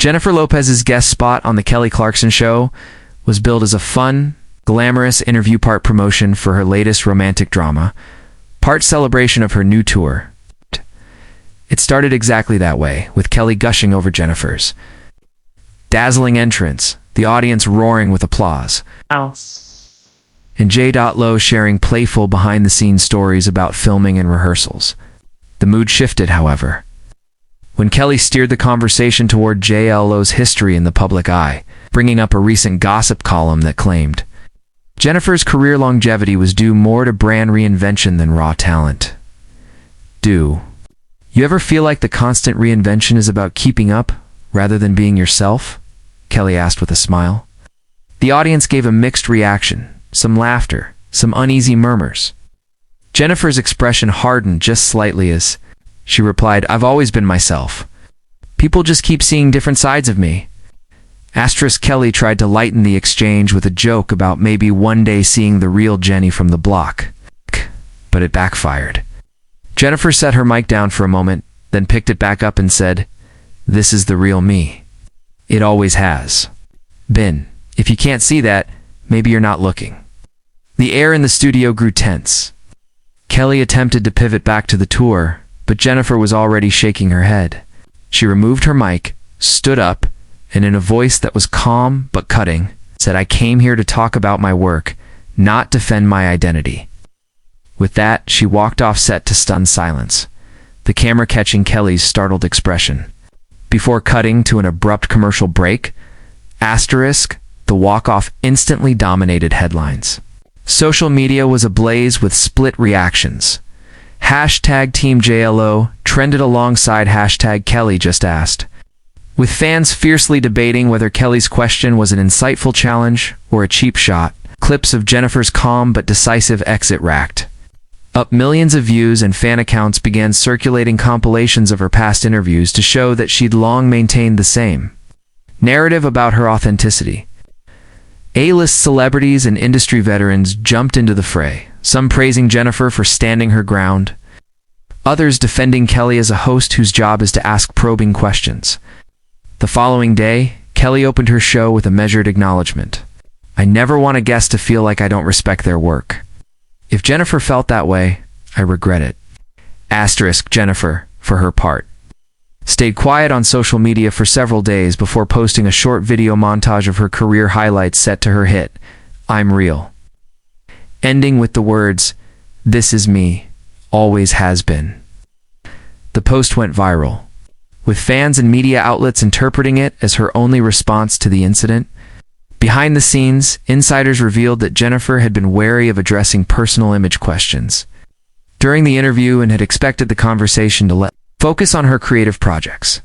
Jennifer Lopez's guest spot on The Kelly Clarkson Show was billed as a fun, glamorous interview, part promotion for her latest romantic drama, part celebration of her new tour. It started exactly that way, with Kelly gushing over Jennifer's dazzling entrance, the audience roaring with applause, and J. Lo sharing playful behind-the-scenes stories about filming and rehearsals. The mood shifted, however, when Kelly steered the conversation toward J. Lo's history in the public eye, bringing up a recent gossip column that claimed Jennifer's career longevity was due more to brand reinvention than raw talent. Do you ever feel like the constant reinvention is about keeping up rather than being yourself? Kelly asked with a smile. The audience gave a mixed reaction, some laughter, some uneasy murmurs. Jennifer's expression hardened just slightly as she replied, "I've always been myself. People just keep seeing different sides of me." Kelly tried to lighten the exchange with a joke about maybe one day seeing the real Jenny from the block, but it backfired. Jennifer set her mic down for a moment, then picked it back up and said, "This is the real me. It always has been. If you can't see that, maybe you're not looking." The air in the studio grew tense. Kelly attempted to pivot back to the tour, but Jennifer was already shaking her head. She removed her mic, stood up, and in a voice that was calm but cutting, said, "I came here to talk about my work, not defend my identity." With that, she walked off set to stunned silence, the camera catching Kelly's startled expression. Before cutting to an abrupt commercial break, the walk-off instantly dominated headlines. Social media was ablaze with split reactions. Hashtag Team JLO trended alongside hashtag Kelly Just Asked, with fans fiercely debating whether Kelly's question was an insightful challenge or a cheap shot. Clips of Jennifer's calm but decisive exit racked up millions of views, and fan accounts began circulating compilations of her past interviews to show that she'd long maintained the same narrative about her authenticity. A-list celebrities and industry veterans jumped into the fray, some praising Jennifer for standing her ground, others defending Kelly as a host whose job is to ask probing questions. The following day, Kelly opened her show with a measured acknowledgement. "I never want a guest to feel like I don't respect their work. If Jennifer felt that way, I regret it." Jennifer, for her part, stayed quiet on social media for several days before posting a short video montage of her career highlights set to her hit, "I'm Real," ending with the words, "This is me, always has been." The post went viral, with fans and media outlets interpreting it as her only response to the incident. Behind the scenes, insiders revealed that Jennifer had been wary of addressing personal image questions during the interview and had expected the conversation to focus on her creative projects.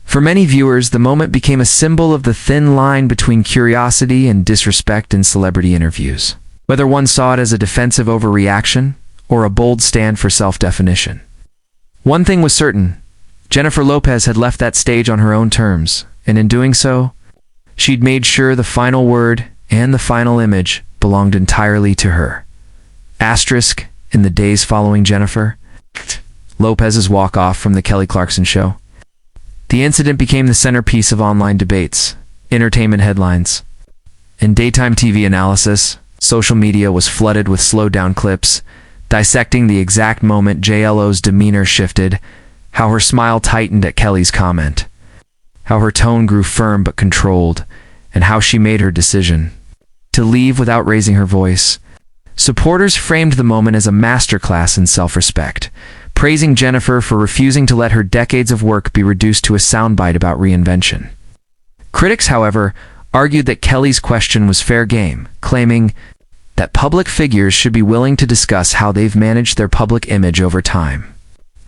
For many viewers, the moment became a symbol of the thin line between curiosity and disrespect in celebrity interviews, whether one saw it as a defensive overreaction or a bold stand for self-definition. One thing was certain: Jennifer Lopez had left that stage on her own terms, and in doing so, she'd made sure the final word and the final image belonged entirely to her. In the days following Jennifer Lopez's walk-off from The Kelly Clarkson Show, the incident became the centerpiece of online debates, entertainment headlines, and daytime TV analysis. Social media was flooded with slowed-down clips, dissecting the exact moment JLO's demeanor shifted, how her smile tightened at Kelly's comment, how her tone grew firm but controlled, and how she made her decision to leave without raising her voice. Supporters framed the moment as a masterclass in self-respect, praising Jennifer for refusing to let her decades of work be reduced to a soundbite about reinvention. Critics, however, argued that Kelly's question was fair game, claiming that public figures should be willing to discuss how they've managed their public image over time.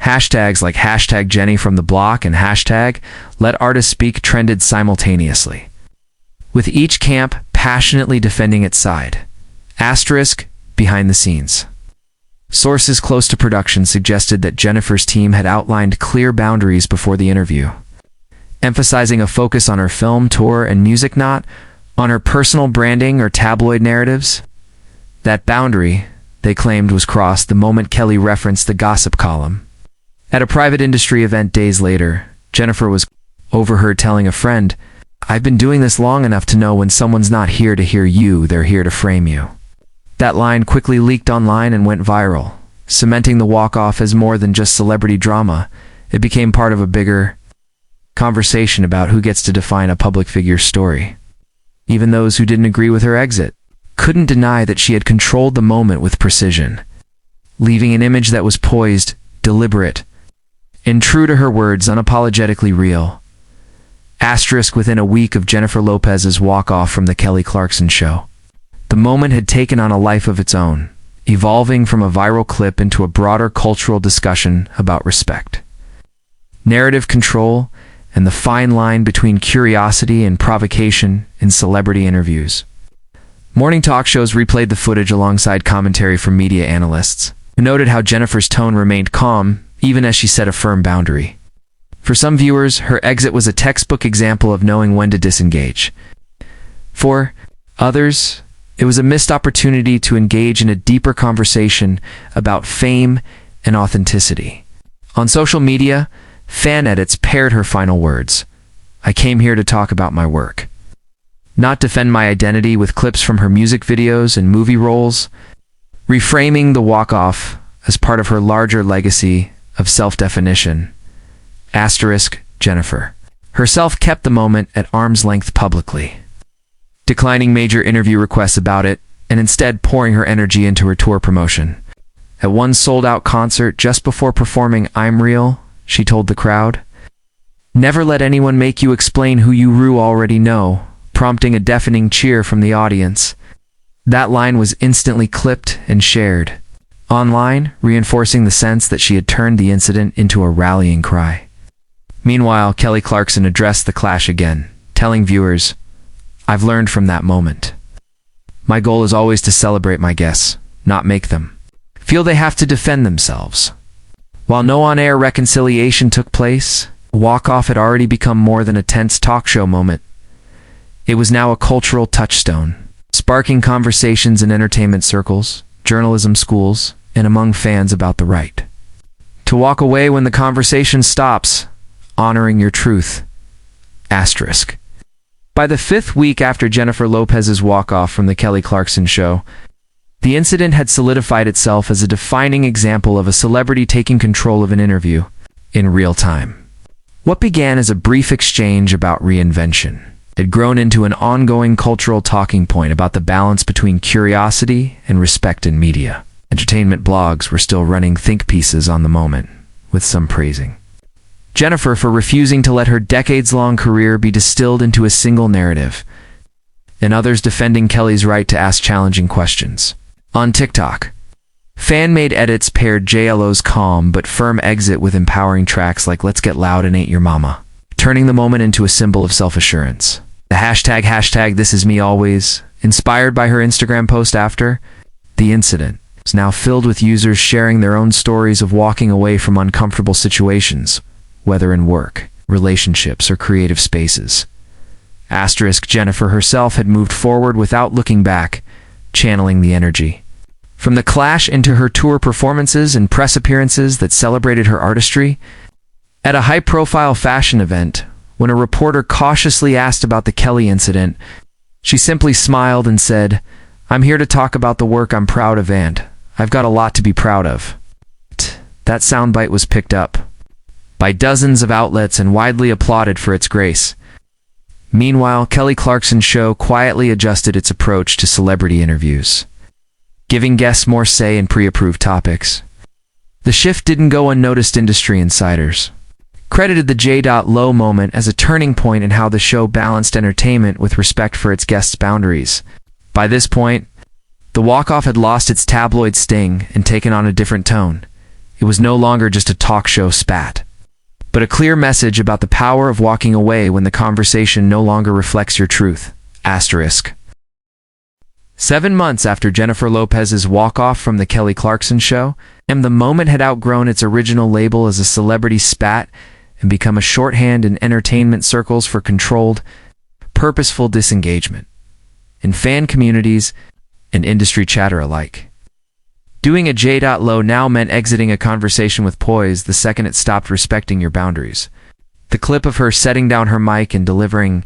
Hashtags like hashtag Jenny from the block and hashtag Let Artists Speak trended simultaneously, with each camp passionately defending its side. Behind the scenes, sources close to production suggested that Jennifer's team had outlined clear boundaries before the interview, emphasizing a focus on her film, tour, and music, not on her personal branding or tabloid narratives. That boundary, they claimed, was crossed the moment Kelly referenced the gossip column. At a private industry event days later, Jennifer was overheard telling a friend, "I've been doing this long enough to know when someone's not here to hear you, they're here to frame you." That line quickly leaked online and went viral, cementing the walk-off as more than just celebrity drama. It became part of a bigger conversation about who gets to define a public figure's story. Even those who didn't agree with her exit couldn't deny that she had controlled the moment with precision, leaving an image that was poised, deliberate, and true to her words, unapologetically real. Asterisk within a week of Jennifer Lopez's walk-off from the Kelly Clarkson Show. The moment had taken on a life of its own, evolving from a viral clip into a broader cultural discussion about respect, narrative control, and the fine line between curiosity and provocation in celebrity interviews. Morning talk shows replayed the footage alongside commentary from media analysts, who noted how Jennifer's tone remained calm even as she set a firm boundary. For some viewers, her exit was a textbook example of knowing when to disengage. For others, it was a missed opportunity to engage in a deeper conversation about fame and authenticity. On social media, fan edits paired her final words, "I came here to talk about my work, not defend my identity," with clips from her music videos and movie roles, reframing the walk-off as part of her larger legacy of self-definition. Asterisk, Jennifer herself kept the moment at arm's length publicly, declining major interview requests about it and instead pouring her energy into her tour promotion. At one sold-out concert just before performing "I'm Real," she told the crowd, "Never let anyone make you explain who you already know," prompting a deafening cheer from the audience. That line was instantly clipped and shared online, reinforcing the sense that she had turned the incident into a rallying cry. Meanwhile, Kelly Clarkson addressed the clash again, telling viewers, "I've learned from that moment. My goal is always to celebrate my guests, not make them feel they have to defend themselves." While no on-air reconciliation took place, the walk-off had already become more than a tense talk show moment. It was now a cultural touchstone, sparking conversations in entertainment circles, journalism schools, and among fans about the right to walk away when the conversation stops, honoring your truth. Asterisk. By the 5th week after Jennifer Lopez's walk-off from the Kelly Clarkson Show, the incident had solidified itself as a defining example of a celebrity taking control of an interview in real time. What began as a brief exchange about reinvention had grown into an ongoing cultural talking point about the balance between curiosity and respect in media. Entertainment blogs were still running think pieces on the moment, with some praising Jennifer for refusing to let her decades-long career be distilled into a single narrative, and others defending Kelly's right to ask challenging questions. On TikTok, fan-made edits paired JLO's calm but firm exit with empowering tracks like "Let's Get Loud and Ain't Your Mama," turning the moment into a symbol of self-assurance. The hashtag "This Is Me Always," inspired by her Instagram post after the incident, is now filled with users sharing their own stories of walking away from uncomfortable situations, whether in work, relationships, or creative spaces. Asterisk, Jennifer herself had moved forward without looking back, channeling the energy from the clash into her tour performances and press appearances that celebrated her artistry. At a high-profile fashion event, when a reporter cautiously asked about the Kelly incident, she simply smiled and said, "I'm here to talk about the work I'm proud of, and I've got a lot to be proud of." That soundbite was picked up by dozens of outlets and widely applauded for its grace. Meanwhile, Kelly Clarkson Show quietly adjusted its approach to celebrity interviews, giving guests more say in pre-approved topics. The shift didn't go unnoticed. Industry insiders credited the J.Lo moment as a turning point in how the show balanced entertainment with respect for its guests' boundaries. By this point, the walk-off had lost its tabloid sting and taken on a different tone. It was no longer just a talk show spat, but a clear message about the power of walking away when the conversation no longer reflects your truth. Asterisk. 7 months after Jennifer Lopez's walk-off from the Kelly Clarkson Show, and the moment had outgrown its original label as a celebrity spat and become a shorthand in entertainment circles for controlled, purposeful disengagement in fan communities and industry chatter alike. Doing a J.Lo now meant exiting a conversation with poise the second it stopped respecting your boundaries. The clip of her setting down her mic and delivering,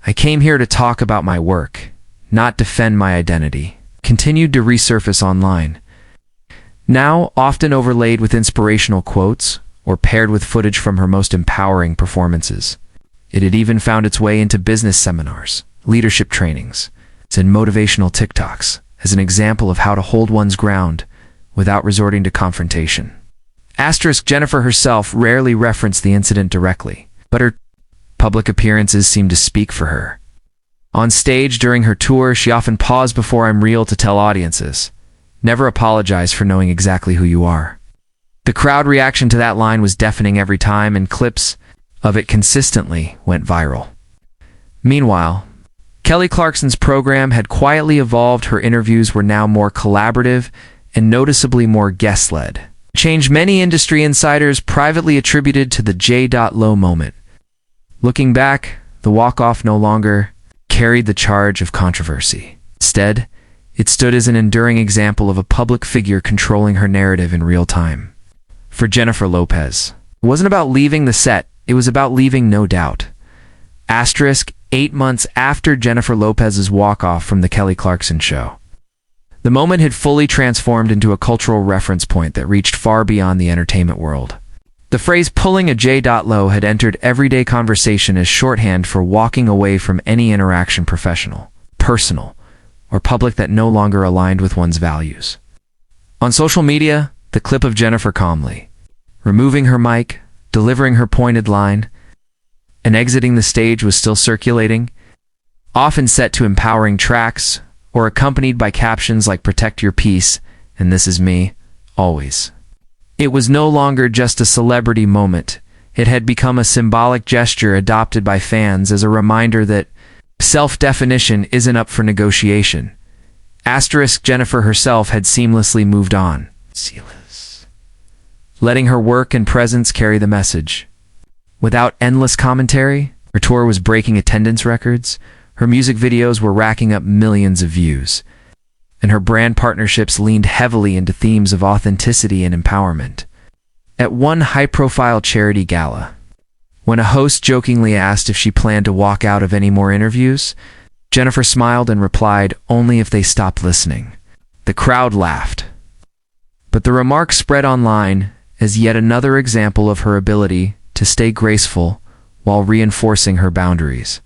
"I came here to talk about my work, not defend my identity," continued to resurface online. Now, often overlaid with inspirational quotes or paired with footage from her most empowering performances. It had even found its way into business seminars, leadership trainings, and motivational TikToks as an example of how to hold one's ground without resorting to confrontation. Jennifer herself rarely referenced the incident directly, but her public appearances seemed to speak for her. On stage during her tour, she often paused before "I'm real" to tell audiences, "Never apologize for knowing exactly who you are." The crowd reaction to that line was deafening every time, and clips of it consistently went viral. Meanwhile, Kelly Clarkson's program had quietly evolved. Her interviews were now more collaborative and noticeably more guest-led. Change many industry insiders privately attributed to the J.Lo moment. Looking back, the walk-off no longer carried the charge of controversy. Instead, it stood as an enduring example of a public figure controlling her narrative in real time. For Jennifer Lopez, it wasn't about leaving the set, it was about leaving no doubt. 8 months after Jennifer Lopez's walk-off from the Kelly Clarkson Show. The moment had fully transformed into a cultural reference point that reached far beyond the entertainment world. The phrase "pulling a J.Lo" had entered everyday conversation as shorthand for walking away from any interaction, professional, personal, or public, that no longer aligned with one's values. On social media, the clip of Jennifer calmly removing her mic, delivering her pointed line, and exiting the stage was still circulating, often set to empowering tracks or accompanied by captions like "Protect your peace" and "This is me, always." It was no longer just a celebrity moment. It had become a symbolic gesture adopted by fans as a reminder that self-definition isn't up for negotiation. Jennifer herself had seamlessly moved on, letting her work and presence carry the message. Without endless commentary, her tour was breaking attendance records, her music videos were racking up millions of views, and her brand partnerships leaned heavily into themes of authenticity and empowerment. At one high-profile charity gala, when a host jokingly asked if she planned to walk out of any more interviews, Jennifer smiled and replied, "Only if they stopped listening." The crowd laughed. But the remark spread online as yet another example of her ability to stay graceful while reinforcing her boundaries.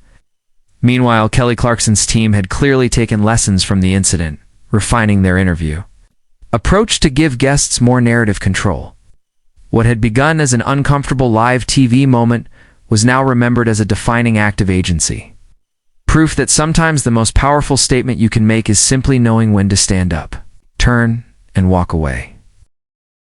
Meanwhile, Kelly Clarkson's team had clearly taken lessons from the incident, refining their interview approach to give guests more narrative control. What had begun as an uncomfortable live TV moment was now remembered as a defining act of agency. Proof that sometimes the most powerful statement you can make is simply knowing when to stand up, turn, and walk away.